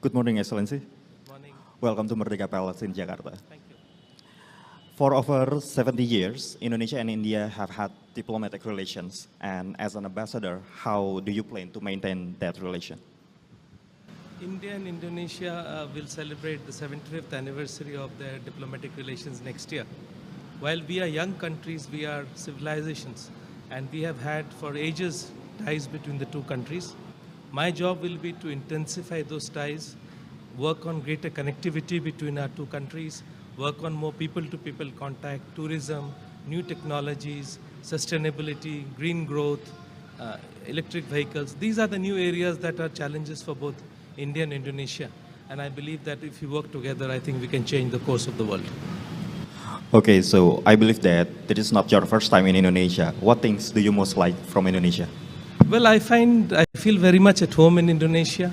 Good morning, Excellency. Good morning. Welcome to Merdeka Palace in Jakarta. Thank you. For over 70 years, Indonesia and India have had diplomatic relations. And as an ambassador, how do you plan to maintain that relation? India and Indonesia will celebrate the 75th anniversary of their diplomatic relations next year. While we are young countries, we are civilizations, and we have had for ages ties between the two countries. My job will be to intensify those ties, work on greater connectivity between our two countries, work on more people-to-people contact, tourism, new technologies, sustainability, green growth, electric vehicles. These are the new areas that are challenges for both India and Indonesia. And I believe that if we work together, I think we can change the course of the world. Okay, so I believe that this is not your first time in Indonesia. What things do you most like from Indonesia? Well, I feel very much at home in Indonesia.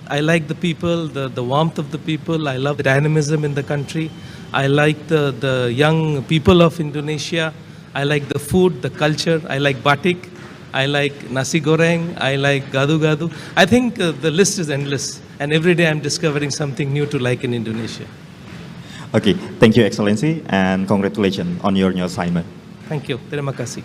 I like the people, the warmth of the people. I love the dynamism in the country. I like the young people of Indonesia. I like the food, the culture. I like batik. I like nasi goreng. I like gadu-gadu. I think the list is endless. And every day I'm discovering something new to like in Indonesia. Okay, thank you, Excellency, and congratulations on your new assignment. Thank you. Terima kasih.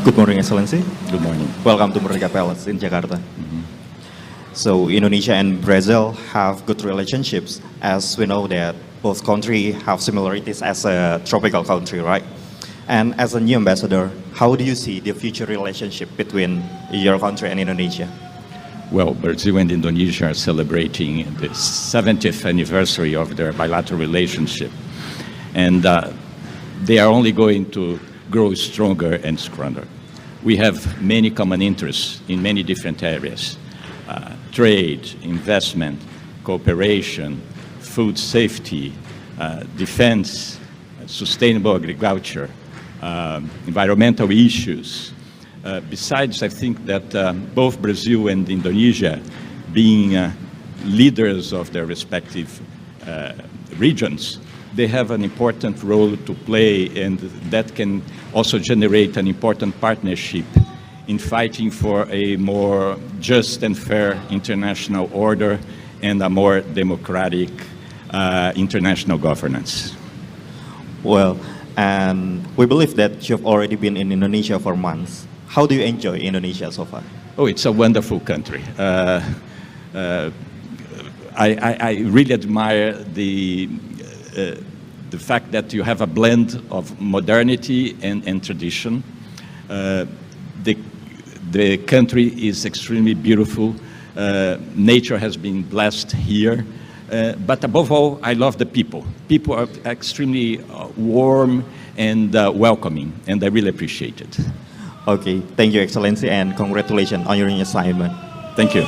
Good morning, Excellency. Good morning. Welcome to Merdeka Palace in Jakarta. So Indonesia and Brazil have good relationships, as we know that both countries have similarities as a tropical country, right? And as a new ambassador, how do you see the future relationship between your country and Indonesia? Well, Brazil and Indonesia are celebrating the 70th anniversary of their bilateral relationship. And they are only going to grow stronger and stronger. We have many common interests in many different areas. Trade, investment, cooperation, food safety, defense, sustainable agriculture, environmental issues. Besides, I think that both Brazil and Indonesia, being leaders of their respective regions, they have an important role to play, and that can also generate an important partnership in fighting for a more just and fair international order and a more democratic international governance. Well, and we believe that you've already been in Indonesia for months. How do you enjoy Indonesia so far? Oh, it's a wonderful country. I really admire the fact that you have a blend of modernity and tradition. The country is extremely beautiful. Nature has been blessed here. But above all, I love the people. People are extremely warm and welcoming, and I really appreciate it. Okay, thank you, Excellency, and congratulations on your new assignment. Thank you.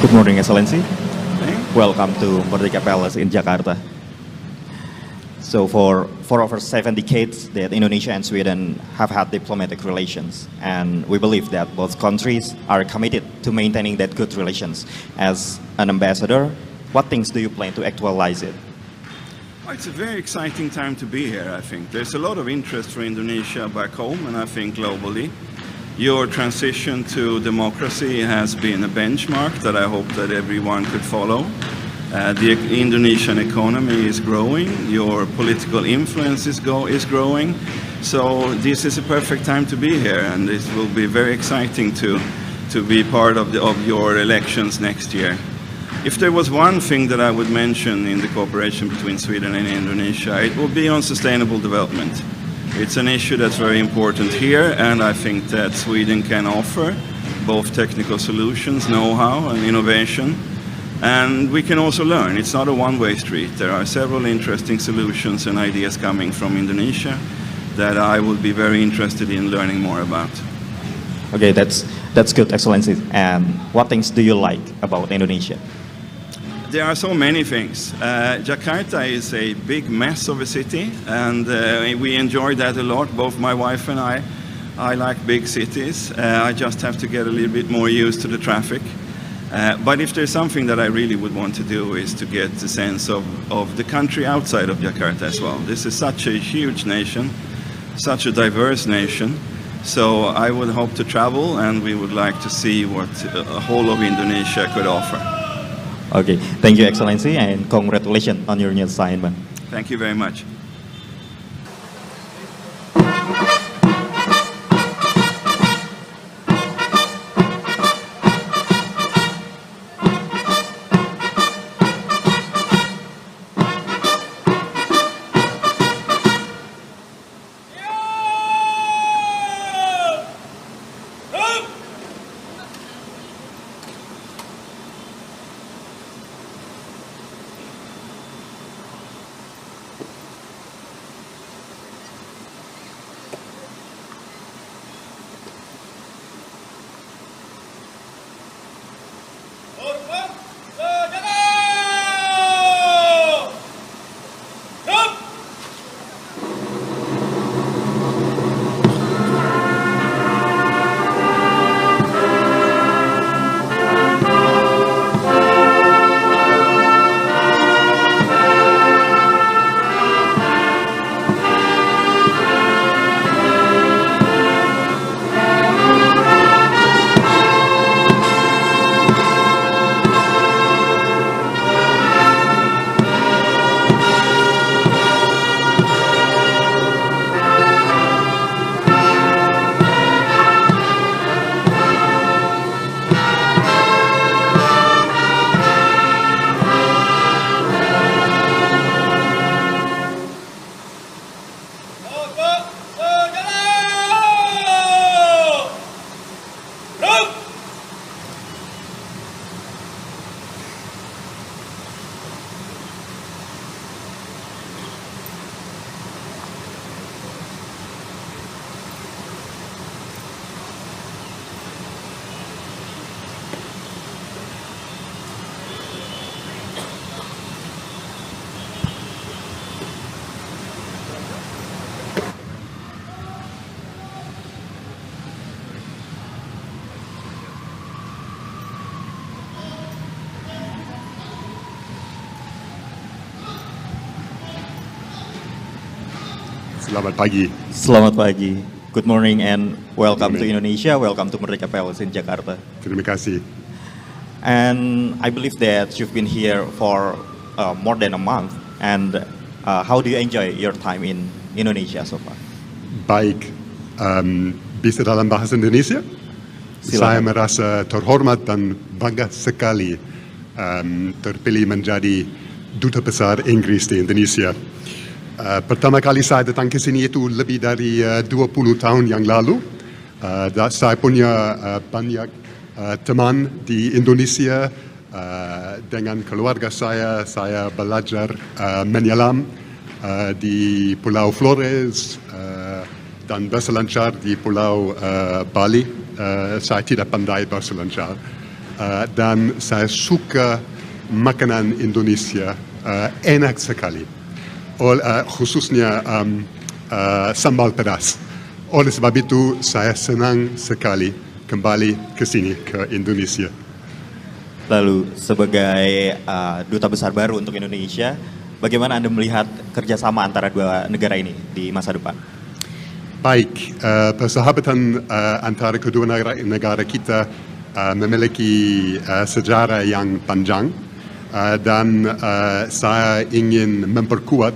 Good morning, Excellency. welcome to Merdeka Palace in Jakarta. So for over 7 decades that Indonesia and Sweden have had diplomatic relations, and we believe that both countries are committed to maintaining that good relations. As an ambassador, what things do you plan to actualize it? It's a very exciting time to be here, I think. There's a lot of interest for Indonesia back home and I think globally. Your transition to democracy has been a benchmark that I hope that everyone could follow. The Indonesian economy is growing, your political influence is growing, so this is a perfect time to be here, and it will be very exciting to be part of your elections next year. If there was one thing that I would mention in the cooperation between Sweden and Indonesia, it would be on sustainable development. It's an issue that's very important here, and I think that Sweden can offer both technical solutions, know-how, and innovation. And we can also learn. It's not a one-way street. There are several interesting solutions and ideas coming from Indonesia that I would be very interested in learning more about. Okay, that's good, Excellency. And what things do you like about Indonesia? There are so many things. Jakarta is a big mess of a city, and we enjoy that a lot, both my wife and I. I like big cities. I just have to get a little bit more used to the traffic. But if there's something that I really would want to do is to get the sense of the country outside of Jakarta as well. This is such a huge nation, such a diverse nation. So I would hope to travel, and we would like to see what the whole of Indonesia could offer. Okay, thank you, Excellency, and congratulations on your new assignment. Thank you very much. Selamat pagi. Selamat pagi. Good morning and welcome to Indonesia. Welcome to Merdeka Palace in Jakarta. Terima kasih. And I believe that you've been here for more than a month. And how do you enjoy your time in Indonesia so far? Baik, bisa dalam bahasa Indonesia? Silakan. Saya merasa terhormat dan bangga sekali terpilih menjadi Duta Besar Inggris di Indonesia. Pertama kali saya datang ke sini itu lebih dari 20 tahun yang lalu. Saya punya banyak teman di Indonesia. Dengan keluarga saya belajar menyelam di Pulau Flores dan berselancar di Pulau Bali. Saya tidak pandai berselancar. Dan saya suka makanan Indonesia enak sekali, khususnya sambal pedas. Oleh sebab itu saya senang sekali kembali ke sini, ke Indonesia. Lalu sebagai Duta Besar baru untuk Indonesia, bagaimana Anda melihat kerjasama antara dua negara ini di masa depan? Baik, persahabatan antara kedua negara kita memiliki sejarah yang panjang dan saya ingin memperkuat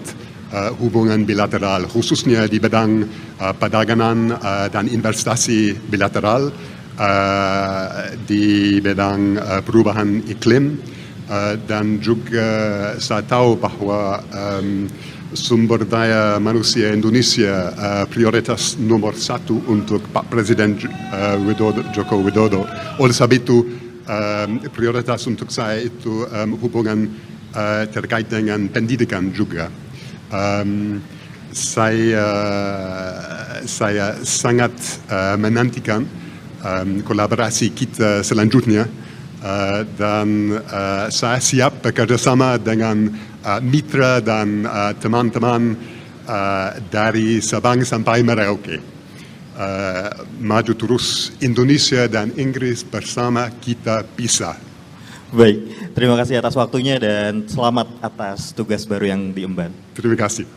hubungan bilateral, khususnya di bidang perdagangan dan investasi bilateral, di bidang perubahan iklim, dan juga saya tahu bahwa sumber daya manusia Indonesia prioritas nomor 1 untuk Pak Presiden Joko Widodo. Oleh sebab itu prioritas untuk saya itu hubungan terkait dengan pendidikan juga. Saya sangat menantikan kolaborasi kita selanjutnya dan saya siap bekerjasama dengan mitra dan teman-teman dari Sabang sampai Merauke. Maju terus Indonesia dan Inggris bersama kita bisa. Baik, terima kasih atas waktunya dan selamat atas tugas baru yang diemban. Terima kasih.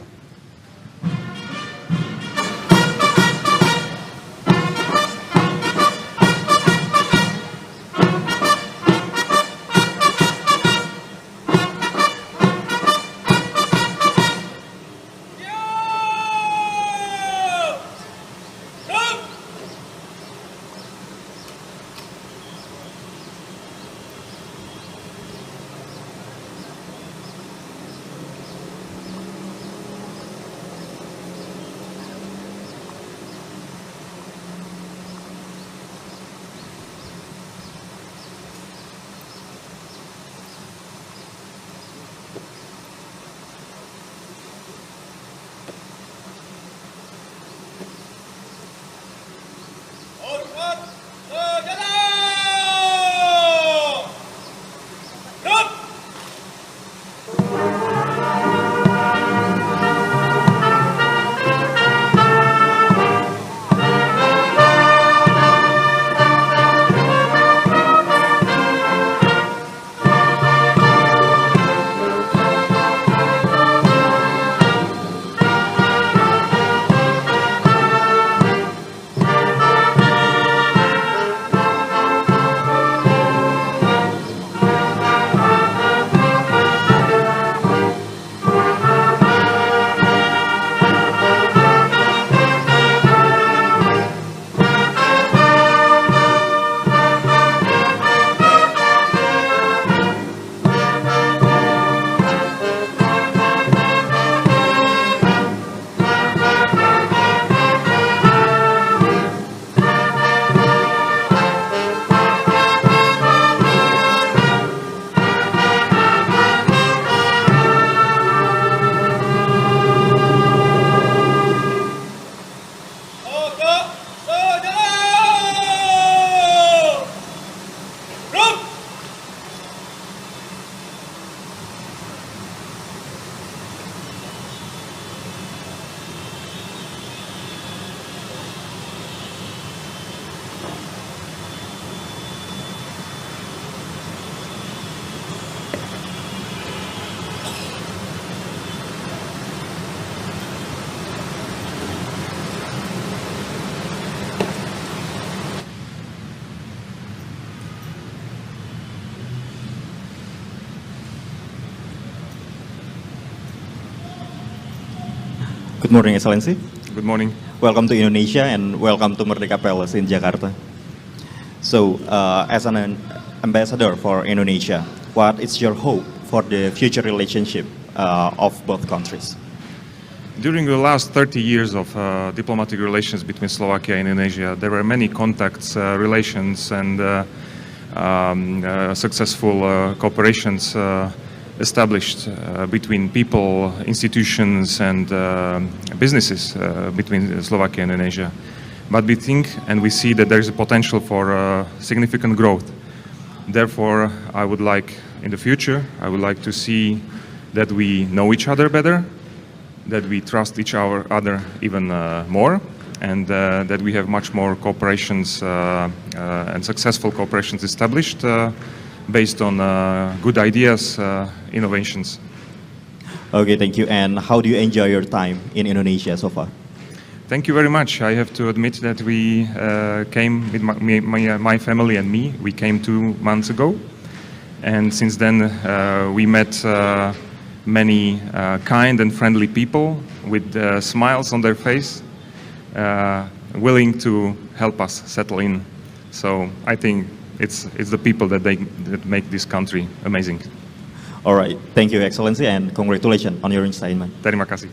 Good morning, Excellency. Good morning. Welcome to Indonesia and welcome to Merdeka Palace in Jakarta. So, as an ambassador for Indonesia, what is your hope for the future relationship of both countries? During the last 30 years of diplomatic relations between Slovakia and Indonesia, there were many contacts, relations, and successful cooperations established between people, institutions, and businesses between Slovakia and Indonesia. But we think and we see that there is a potential for significant growth. Therefore, I would like in the future. I would like to see that we know each other better, that we trust each other even more, and that we have much more cooperations and successful cooperations established based on good ideas, innovations. Okay, thank you. And how do you enjoy your time in Indonesia so far? Thank you very much. I have to admit that we came with my family and me. We came 2 months ago, and since then we met many kind and friendly people with smiles on their face, willing to help us settle in. So I think it's the people that make this country amazing. All right, thank you, Excellency, and congratulations on your assignment. Terima kasih.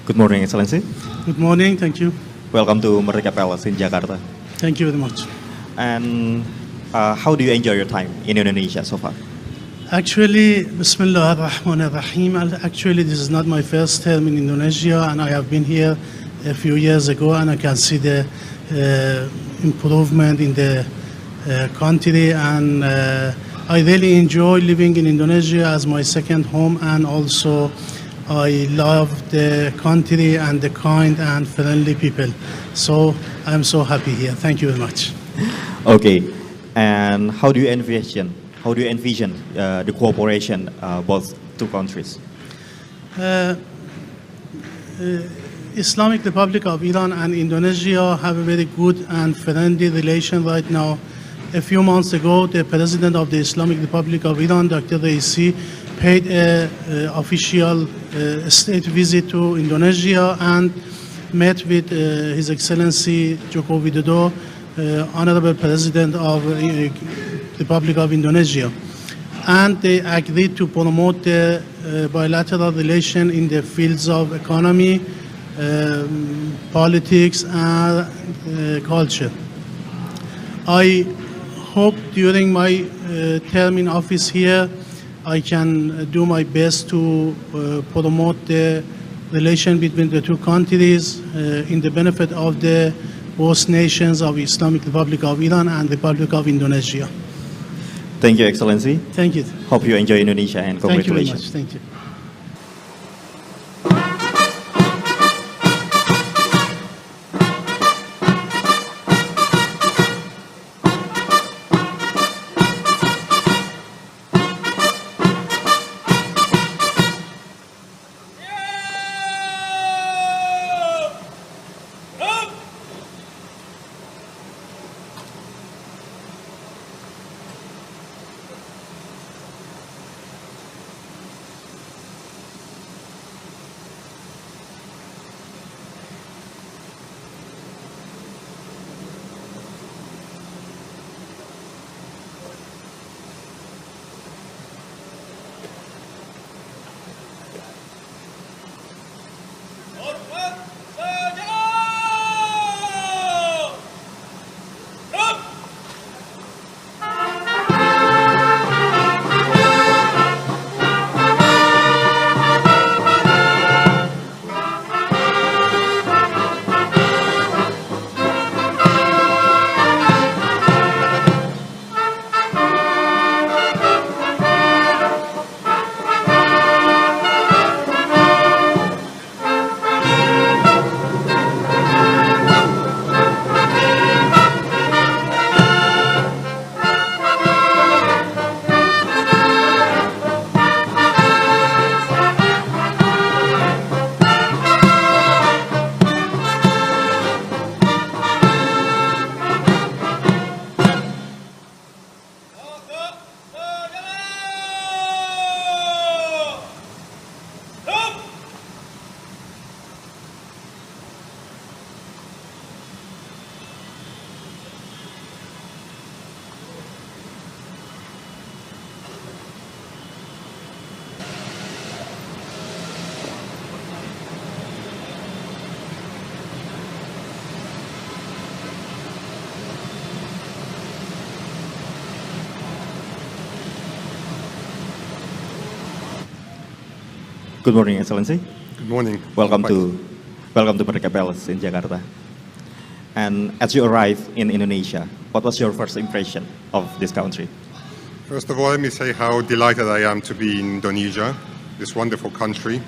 Good morning, Excellency. Good morning, thank you. Welcome to Merdeka Palace in Jakarta. Thank you very much. And how do you enjoy your time in Indonesia so far? Actually, Bismillah ar-Rahman ar-Rahim. Actually, this is not my first term in Indonesia, and I have been here a few years ago, and I can see the improvement in the country, and I really enjoy living in Indonesia as my second home, and also I love the country and the kind and friendly people. So I'm so happy here. Thank you very much. Okay. And how do you envision the cooperation both two countries? Islamic Republic of Iran and Indonesia have a very good and friendly relation right now. A few months ago, the President of the Islamic Republic of Iran, Dr. Raisi, paid an official state visit to Indonesia and met with His Excellency Joko Widodo, Honorable President of the Republic of Indonesia. And they agreed to promote the bilateral relation in the fields of economy, politics, and culture. I hope during my term in office here, I can do my best to promote the relation between the two countries in the benefit of the both nations of Islamic Republic of Iran and Republic of Indonesia. Thank you, Excellency. Thank you. Hope you enjoy Indonesia and Thank you very much. congratulations. Thank you. Good morning, Excellency. Good morning. Welcome to Merdeka Palace in Jakarta. And as you arrived in Indonesia, what was your first impression of this country? First of all, let me say how delighted I am to be in Indonesia, this wonderful country.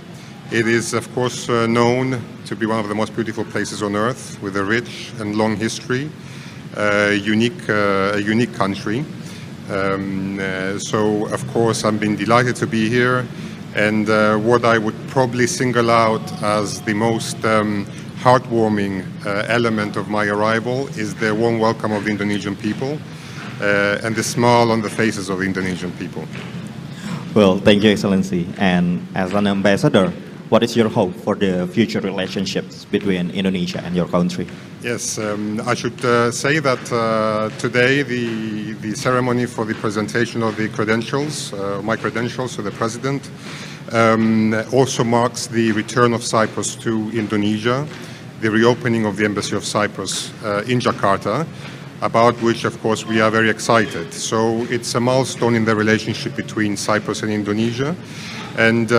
It is, of course, known to be one of the most beautiful places on earth, with a rich and long history, a unique country. So, of course, I've been delighted to be here. And what I would probably single out as the most heartwarming element of my arrival is the warm welcome of the Indonesian people and the smile on the faces of the Indonesian people. Well, thank you, Excellency. And as an ambassador, what is your hope for the future relationships between Indonesia and your country? Yes, I should say that today the ceremony for the presentation of the credentials, my credentials to the President, also marks the return of Cyprus to Indonesia, the reopening of the Embassy of Cyprus in Jakarta, about which, of course, we are very excited. So it's a milestone in the relationship between Cyprus and Indonesia. And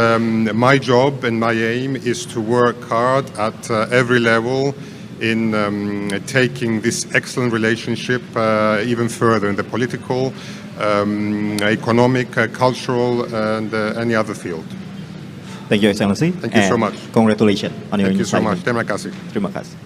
my job and my aim is to work hard at every level in taking this excellent relationship even further in the political, economic, cultural, and any other field. Thank you, Excellency. Thank you so much. Congratulations on your Thank you so much. assignment. Terima kasih. Terima kasih.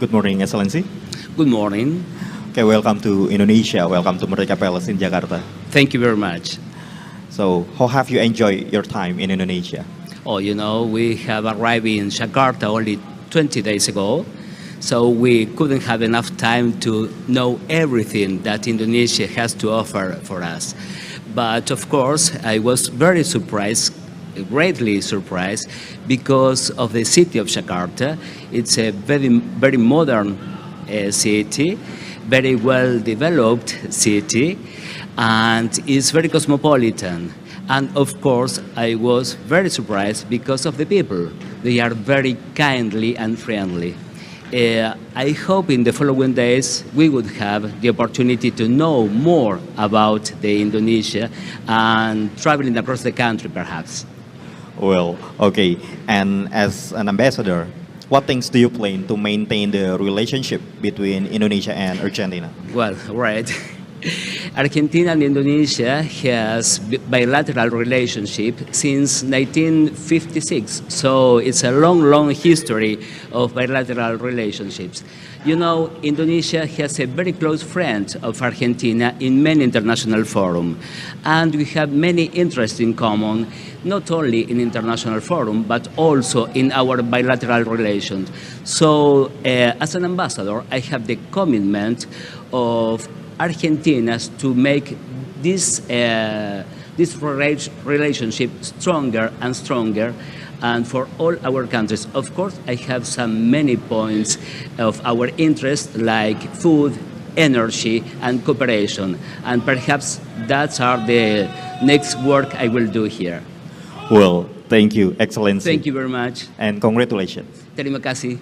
Good morning, Excellency. Good morning. Okay, welcome to Indonesia. Welcome to Merdeka Palace in Jakarta. Thank you very much. So, how have you enjoyed your time in Indonesia? Oh, we have arrived in Jakarta only 20 days ago, so we couldn't have enough time to know everything that Indonesia has to offer for us. But of course, I was very surprised, greatly surprised, because of the city of Jakarta. It's a very modern city, very well developed city, and it's very cosmopolitan. And of course, I was very surprised because of the people. They are very kindly and friendly. I hope in the following days we would have the opportunity to know more about the Indonesia and traveling across the country perhaps. Well, okay. And as an ambassador, what things do you plan to maintain the relationship between Indonesia and Argentina? Well, right. Argentina and Indonesia has bilateral relationship since 1956, so it's a long history of bilateral relationships. Indonesia has a very close friend of Argentina in many international forums, and we have many interests in common, not only in international forum, but also in our bilateral relations. So, as an ambassador, I have the commitment of Argentina to make this relationship stronger and stronger, and for all our countries. Of course, I have many points of our interest, like food, energy, and cooperation, and perhaps that's the next work I will do here. Well, thank you, Excellency. Thank you very much. And congratulations. Terima kasih.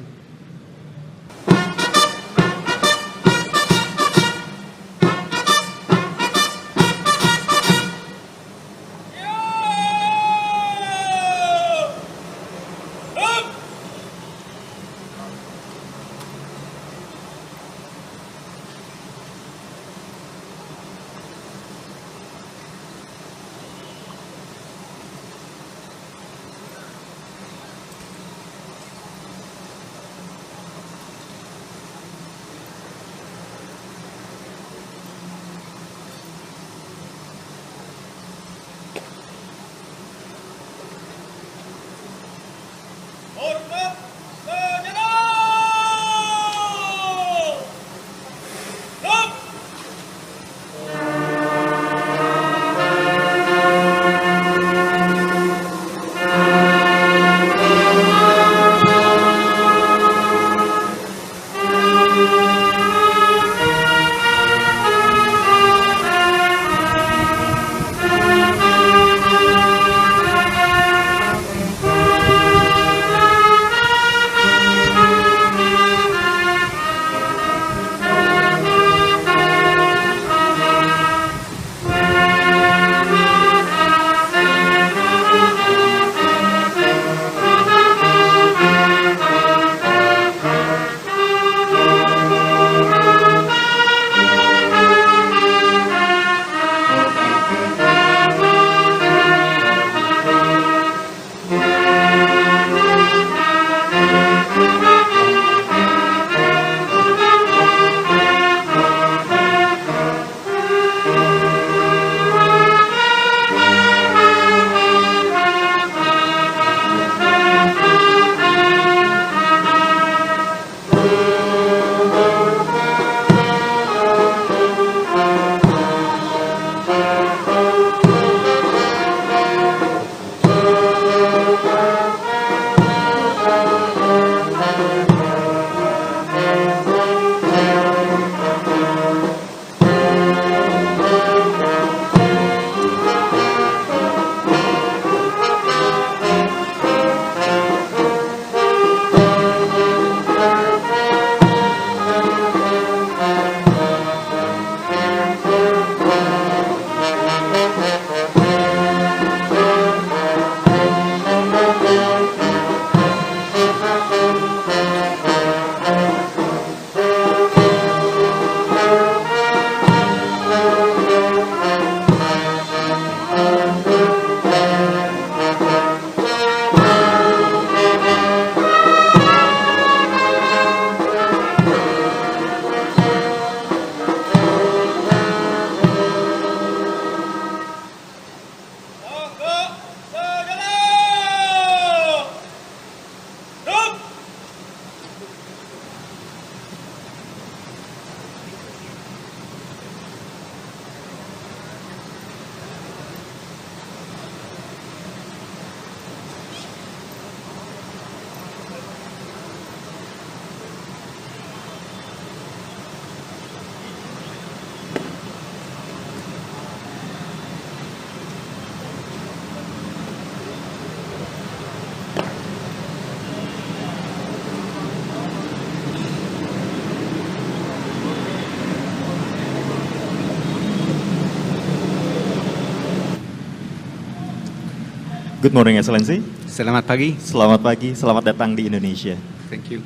Good morning, Excellency. Selamat pagi. Selamat pagi, selamat datang di Indonesia. Thank you.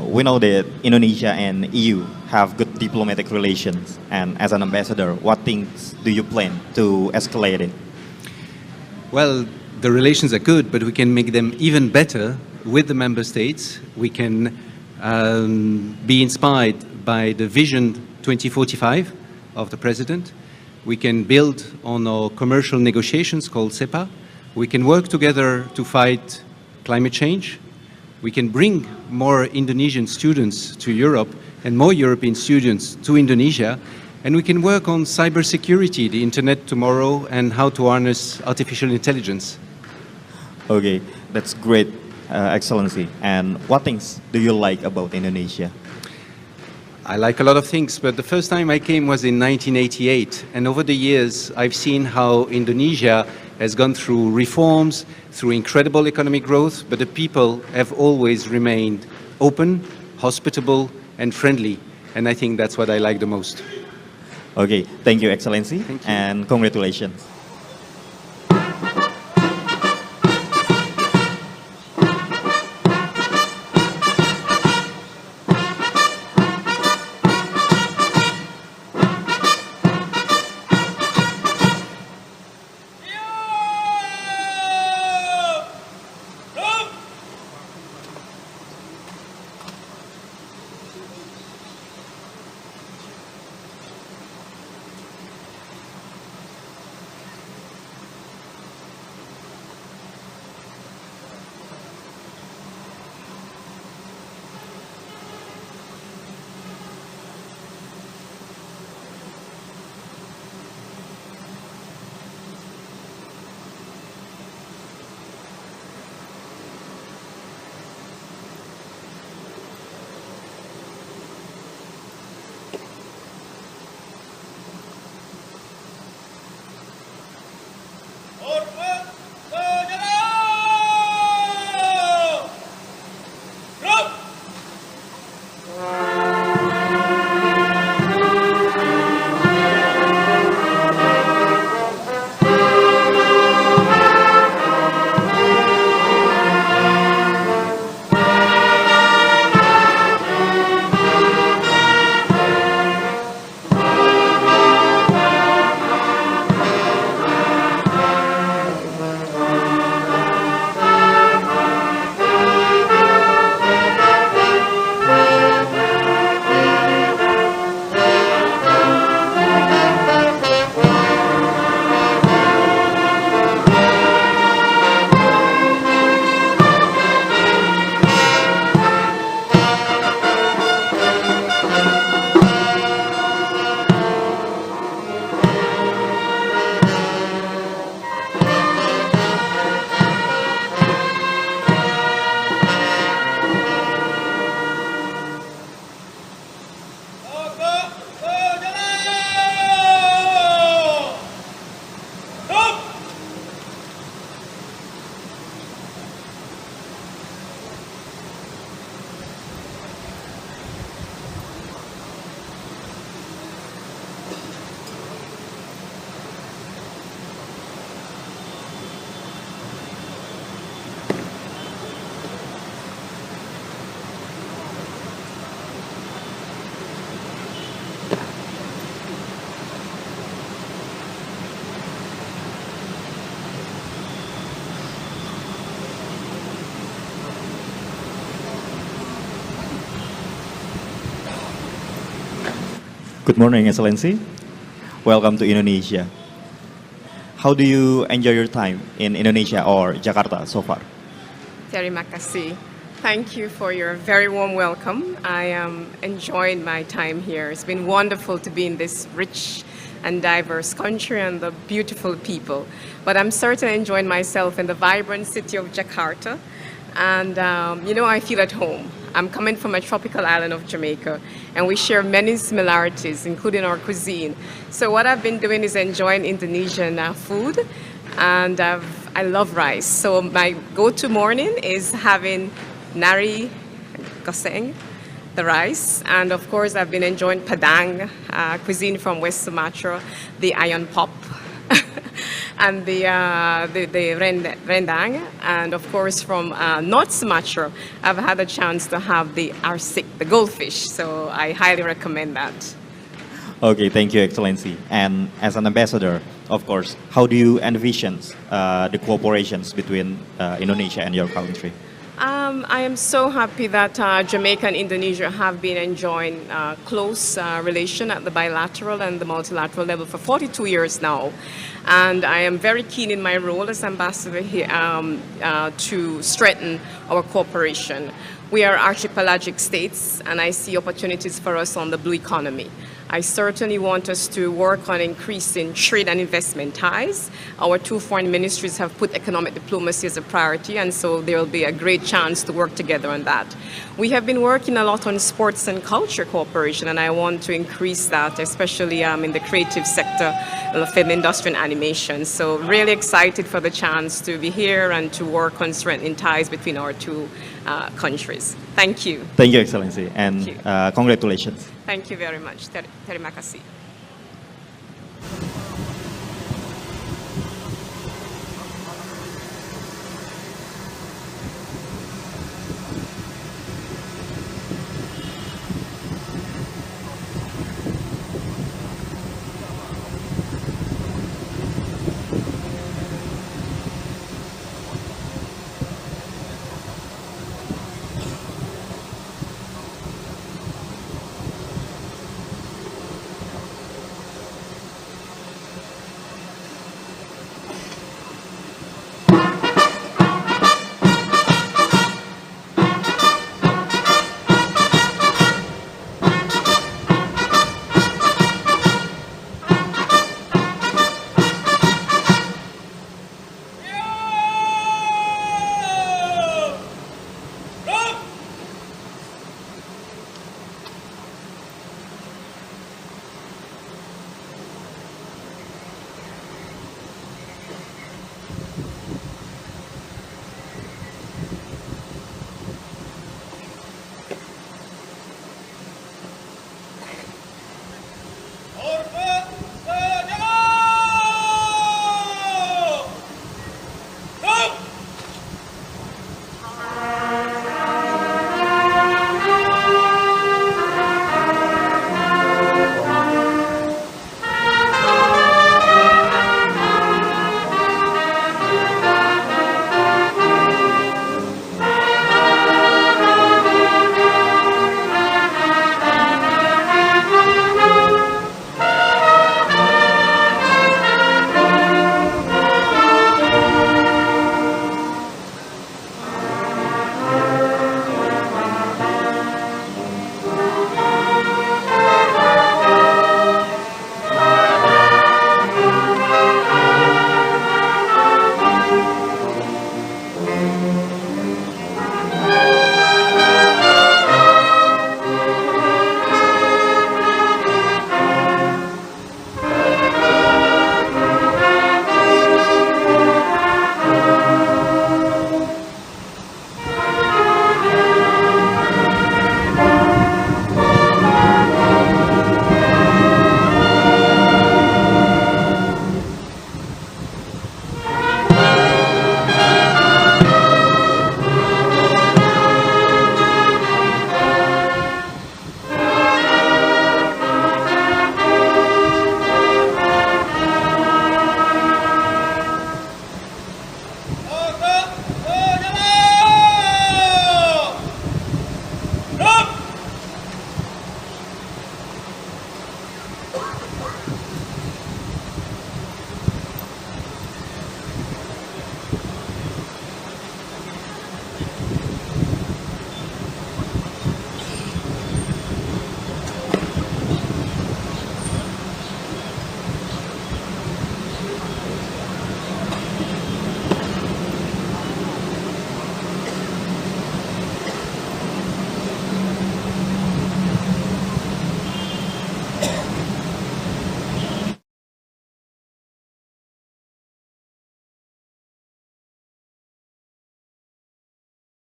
We know that Indonesia and EU have good diplomatic relations, and as an ambassador, what things do you plan to escalate it? Well, the relations are good, but we can make them even better with the member states. We can be inspired by the Vision 2045 of the President. We can build on our commercial negotiations called CEPA. We can work together to fight climate change. We can bring more Indonesian students to Europe and more European students to Indonesia. And we can work on cybersecurity, the internet tomorrow, and how to harness artificial intelligence. Okay, that's great, Excellency. And what things do you like about Indonesia? I like a lot of things, but the first time I came was in 1988. And over the years, I've seen how Indonesia has gone through reforms, through incredible economic growth, but the people have always remained open, hospitable, and friendly. And I think that's what I like the most. Okay, thank you, Excellency, Thank you. and congratulations. Good morning, Excellency. Welcome to Indonesia. How do you enjoy your time in Indonesia or Jakarta so far? Terima kasih. Thank you for your very warm welcome. I am enjoying my time here. It's been wonderful to be in this rich and diverse country and the beautiful people. But I'm certainly enjoying myself in the vibrant city of Jakarta. And, I feel at home. I'm coming from a tropical island of Jamaica, and we share many similarities, including our cuisine. So what I've been doing is enjoying Indonesian food, and I love rice. So my go-to morning is having nari goseng, the rice, and of course I've been enjoying Padang cuisine from West Sumatra, the iron pop. and the rendang, and of course from North Sumatra, I've had a chance to have the arsik, the goldfish. So I highly recommend that. Okay, thank you, Excellency. And as an ambassador, of course, how do you envision the cooperations between Indonesia and your country? I am so happy that Jamaica and Indonesia have been enjoying close relation at the bilateral and the multilateral level for 42 years now. And I am very keen in my role as ambassador here to strengthen our cooperation. We are archipelagic states, and I see opportunities for us on the blue economy. I certainly want us to work on increasing trade and investment ties. Our two foreign ministries have put economic diplomacy as a priority, and so there will be a great chance to work together on that. We have been working a lot on sports and culture cooperation, and I want to increase that, especially in the creative sector, the film industry and animation. So really excited for the chance to be here and to work on strengthening ties between our two countries. Thank you. Thank you, Excellency, and congratulations. Thank you very much. Terima kasih.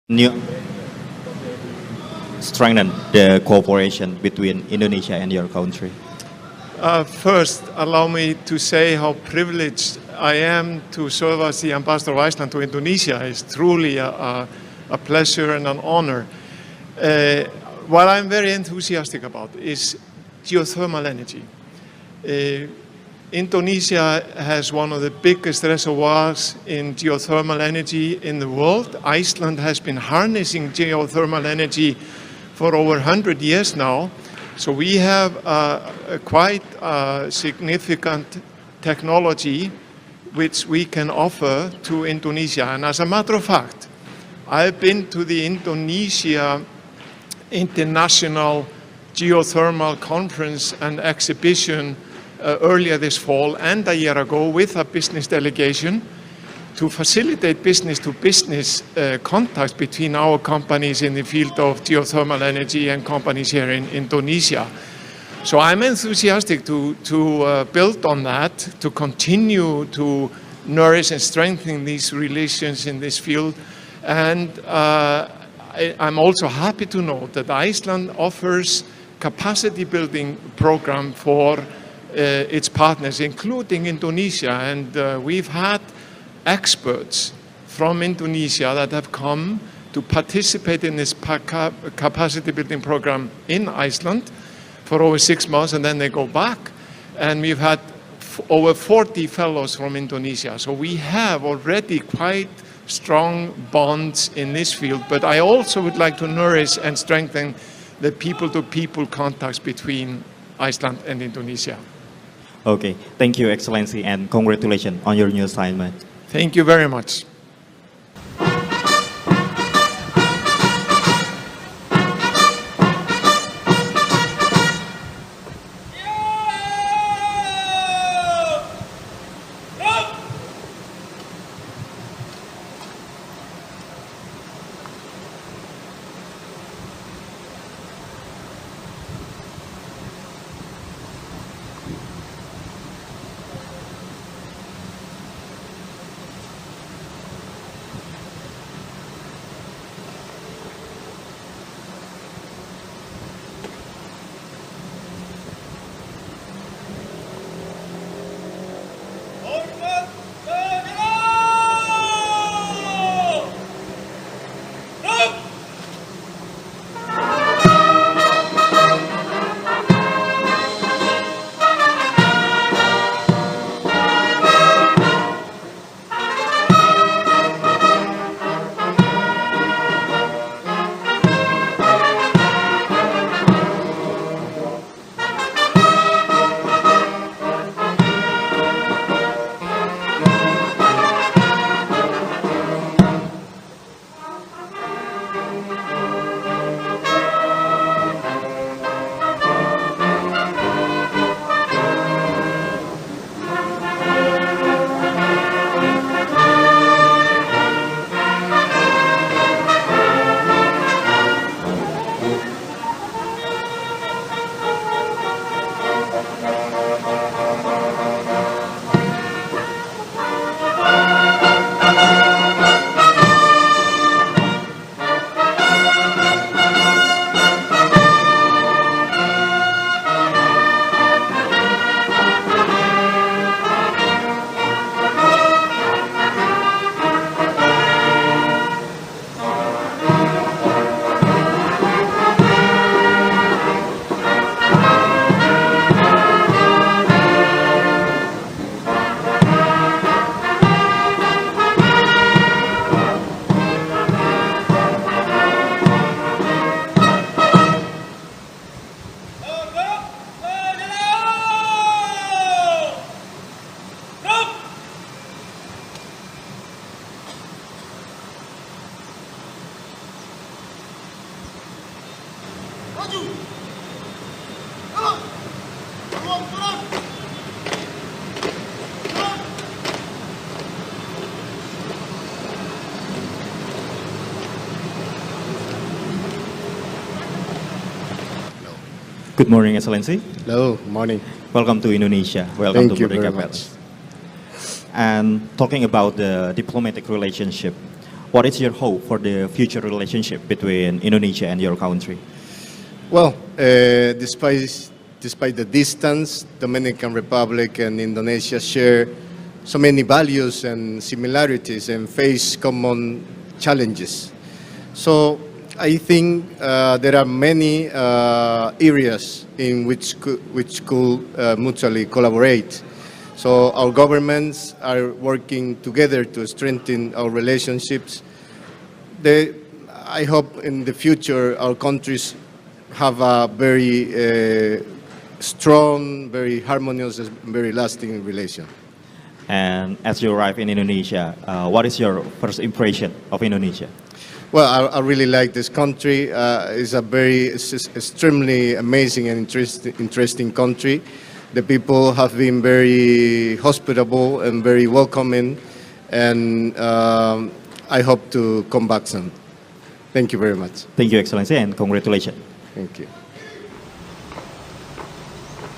new strengthen the cooperation between Indonesia and your country? First, allow me to say how privileged I am to serve as the ambassador of Iceland to Indonesia is truly a pleasure and an honor. What I'm very enthusiastic about is geothermal energy. Indonesia has one of the biggest reservoirs in geothermal energy in the world. Iceland has been harnessing geothermal energy for over 100 years now. So we have a quite significant technology which we can offer to Indonesia. And as a matter of fact, I've been to the Indonesia International Geothermal Conference and Exhibition earlier this fall and a year ago with a business delegation to facilitate business-to-business contacts between our companies in the field of geothermal energy and companies here in Indonesia. So I'm enthusiastic to build on that, to continue to nourish and strengthen these relations in this field. And I'm also happy to note that Iceland offers capacity building program for its partners, including Indonesia. And we've had experts from Indonesia that have come to participate in this capacity building program in Iceland for over 6 months, and then they go back. And we've had over 40 fellows from Indonesia. So we have already quite strong bonds in this field, but I also would like to nourish and strengthen the people-to-people contacts between Iceland and Indonesia. Okay, thank you, Excellency, and congratulations on your new assignment. Thank you very much. Good morning, Excellency. Hello, morning. Welcome to Indonesia. Welcome Thank to you very Merdeka much. Palace. And talking about the diplomatic relationship, what is your hope for the future relationship between Indonesia and your country? Well, despite the distance, Dominican Republic and Indonesia share so many values and similarities and face common challenges. So I think there are many areas in which could mutually collaborate. So our governments are working together to strengthen our relationships. I hope in the future our countries have a very strong, very harmonious, and very lasting relation. And as you arrive in Indonesia, what is your first impression of Indonesia? Well, I really like this country. It's extremely amazing and interesting country. The people have been very hospitable and very welcoming, and I hope to come back soon. Thank you very much. Thank you, Excellency, and congratulations. Thank you.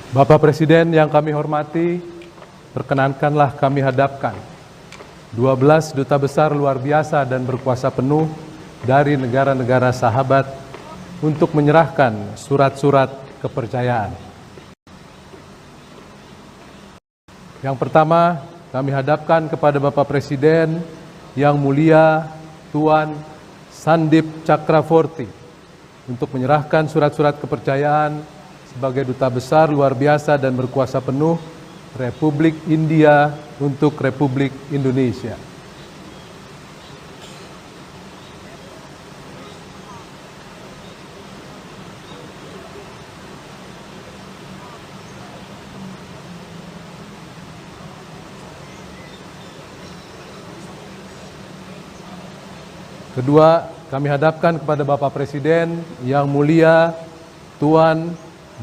Bapak Presiden yang kami hormati, perkenankanlah kami hadapkan 12 Duta Besar luar biasa dan berkuasa penuh dari negara-negara sahabat untuk menyerahkan surat-surat kepercayaan. Yang pertama, kami hadapkan kepada Bapak Presiden yang mulia Tuan Sandeep Chakravorty untuk menyerahkan surat-surat kepercayaan sebagai Duta Besar luar biasa dan berkuasa penuh Republik India untuk Republik Indonesia. Kedua, kami hadapkan kepada Bapak Presiden yang mulia Tuan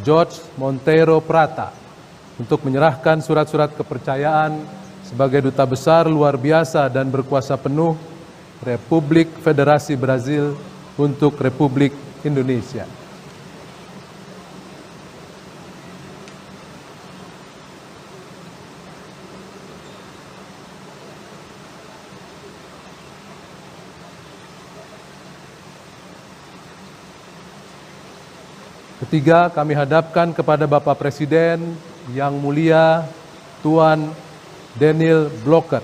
George Monteiro Prata untuk menyerahkan surat-surat kepercayaan sebagai Duta Besar luar biasa dan berkuasa penuh Republik Federasi Brazil untuk Republik Indonesia. Ketiga, kami hadapkan kepada Bapak Presiden yang mulia Tuan Daniel Blokker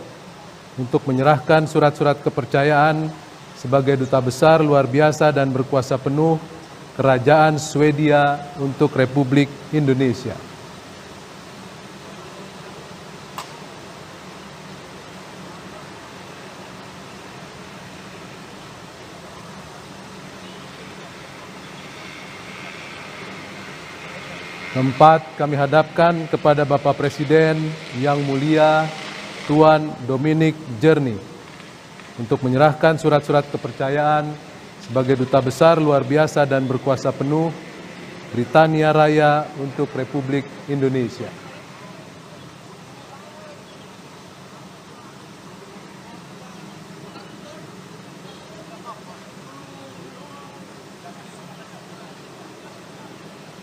untuk menyerahkan surat-surat kepercayaan sebagai Duta Besar luar biasa dan berkuasa penuh Kerajaan Swedia untuk Republik Indonesia. Keempat, kami hadapkan kepada Bapak Presiden yang mulia Tuan Dominic Jernih untuk menyerahkan surat-surat kepercayaan sebagai Duta Besar luar biasa dan berkuasa penuh Britania Raya untuk Republik Indonesia.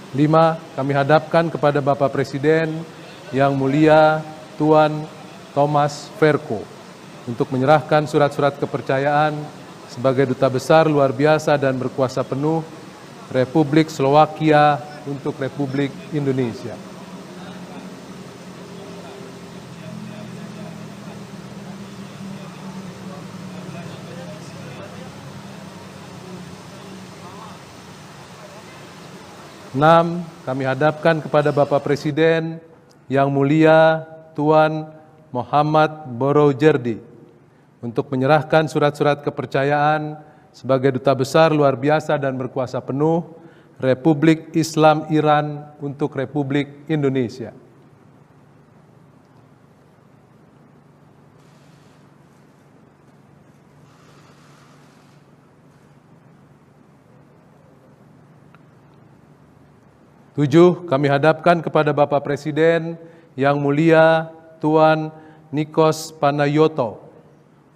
Lima, kami hadapkan kepada Bapak Presiden yang mulia Tuan Thomas Verko untuk menyerahkan surat-surat kepercayaan sebagai Duta Besar luar biasa dan berkuasa penuh Republik Slovakia untuk Republik Indonesia. Enam, kami hadapkan kepada Bapak Presiden yang mulia Tuan Muhammad Borojerdi untuk menyerahkan surat-surat kepercayaan sebagai Duta Besar luar biasa dan berkuasa penuh Republik Islam Iran untuk Republik Indonesia. Tujuh, kami hadapkan kepada Bapak Presiden yang mulia Tuan Nikos Panayoto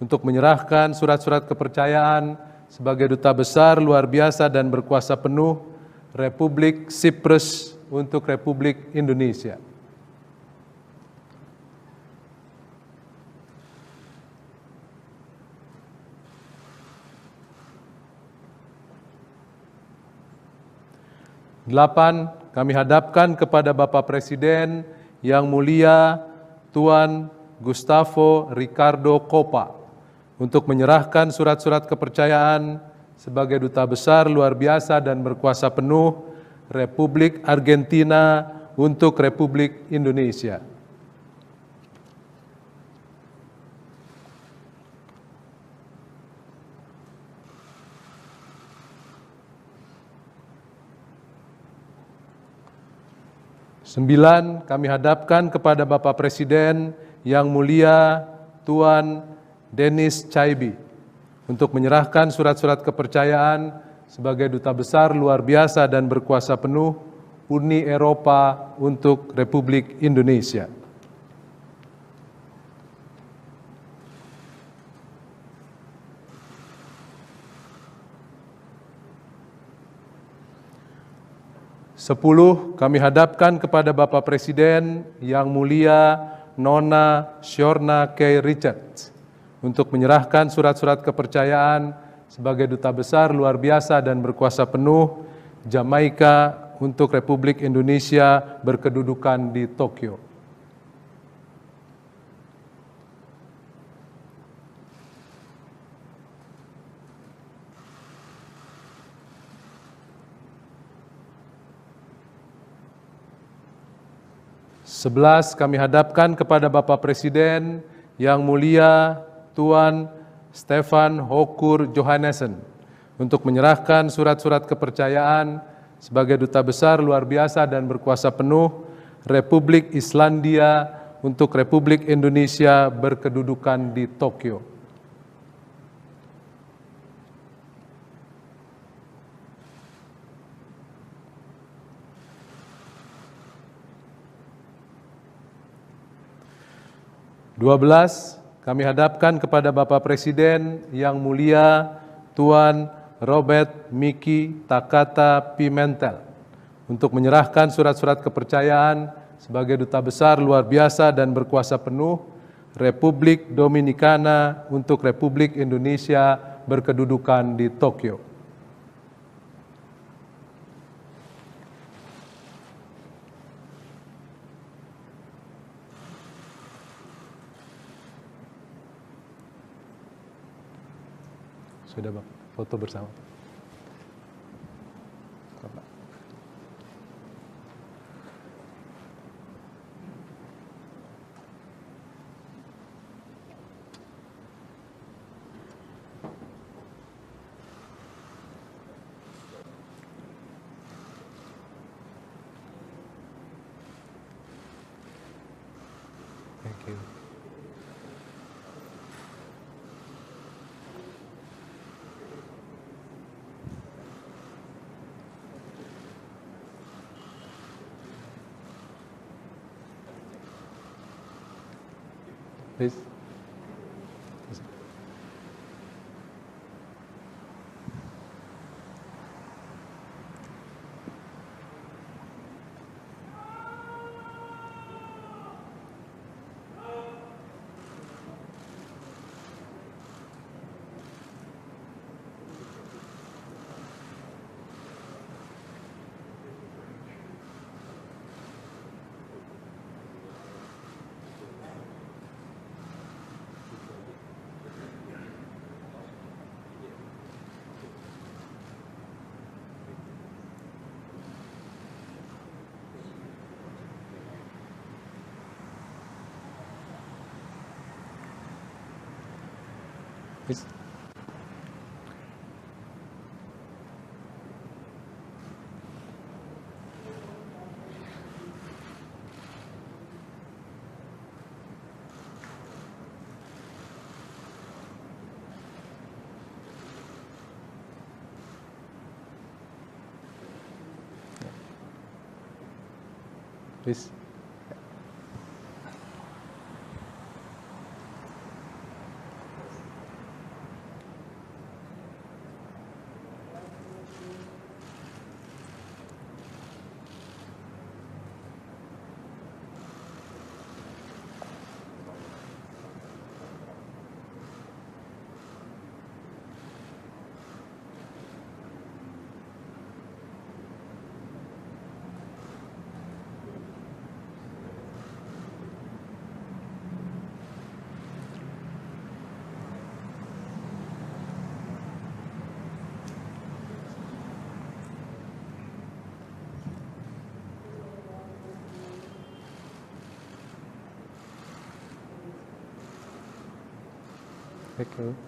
untuk menyerahkan surat-surat kepercayaan sebagai Duta Besar luar biasa dan berkuasa penuh Republik Siprus untuk Republik Indonesia. Delapan, kami hadapkan kepada Bapak Presiden yang mulia Tuan Gustavo Ricardo Copa untuk menyerahkan surat-surat kepercayaan sebagai Duta Besar luar biasa dan berkuasa penuh Republik Argentina untuk Republik Indonesia. Sembilan, kami hadapkan kepada Bapak Presiden yang mulia Tuan Denis Chaibi untuk menyerahkan surat-surat kepercayaan sebagai Duta Besar luar biasa dan berkuasa penuh Uni Eropa untuk Republik Indonesia. Sepuluh, kami hadapkan kepada Bapak Presiden yang mulia Nona Shorna K. Richards untuk menyerahkan surat-surat kepercayaan sebagai Duta Besar luar biasa dan berkuasa penuh Jamaika untuk Republik Indonesia berkedudukan di Tokyo. Sebelas, kami hadapkan kepada Bapak Presiden yang mulia Tuan Stefan Hokur Johannessen untuk menyerahkan surat-surat kepercayaan sebagai Duta Besar luar biasa dan berkuasa penuh Republik Islandia untuk Republik Indonesia berkedudukan di Tokyo. Dua belas, kami hadapkan kepada Bapak Presiden yang mulia Tuan Robert Miki Takata Pimentel untuk menyerahkan surat-surat kepercayaan sebagai Duta Besar luar biasa dan berkuasa penuh Republik Dominikana untuk Republik Indonesia berkedudukan di Tokyo. Sudah Bang, foto bersama. Thank you. Please. Please. Please. Thank you.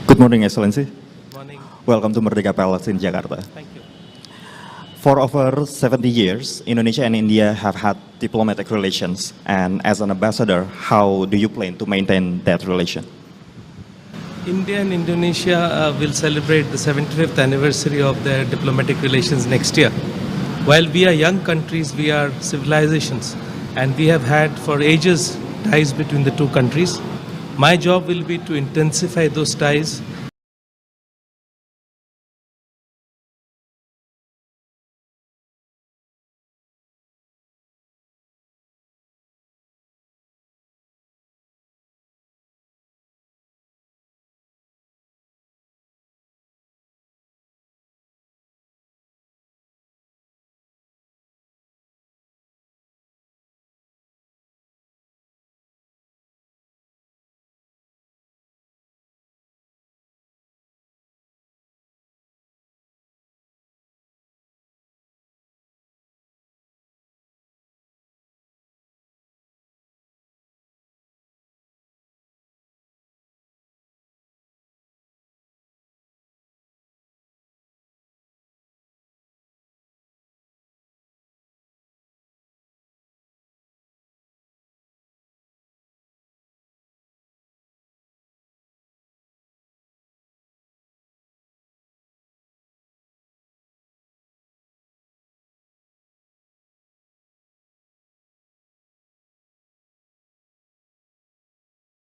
Good morning, Excellency. Good morning. Welcome to Merdeka Palace in Jakarta. Thank you. For over 70 years, Indonesia and India have had diplomatic relations. And as an ambassador, how do you plan to maintain that relation? India and Indonesia will celebrate the 75th anniversary of their diplomatic relations next year. While we are young countries, we are civilizations, and we have had for ages ties between the two countries. My job will be to intensify those ties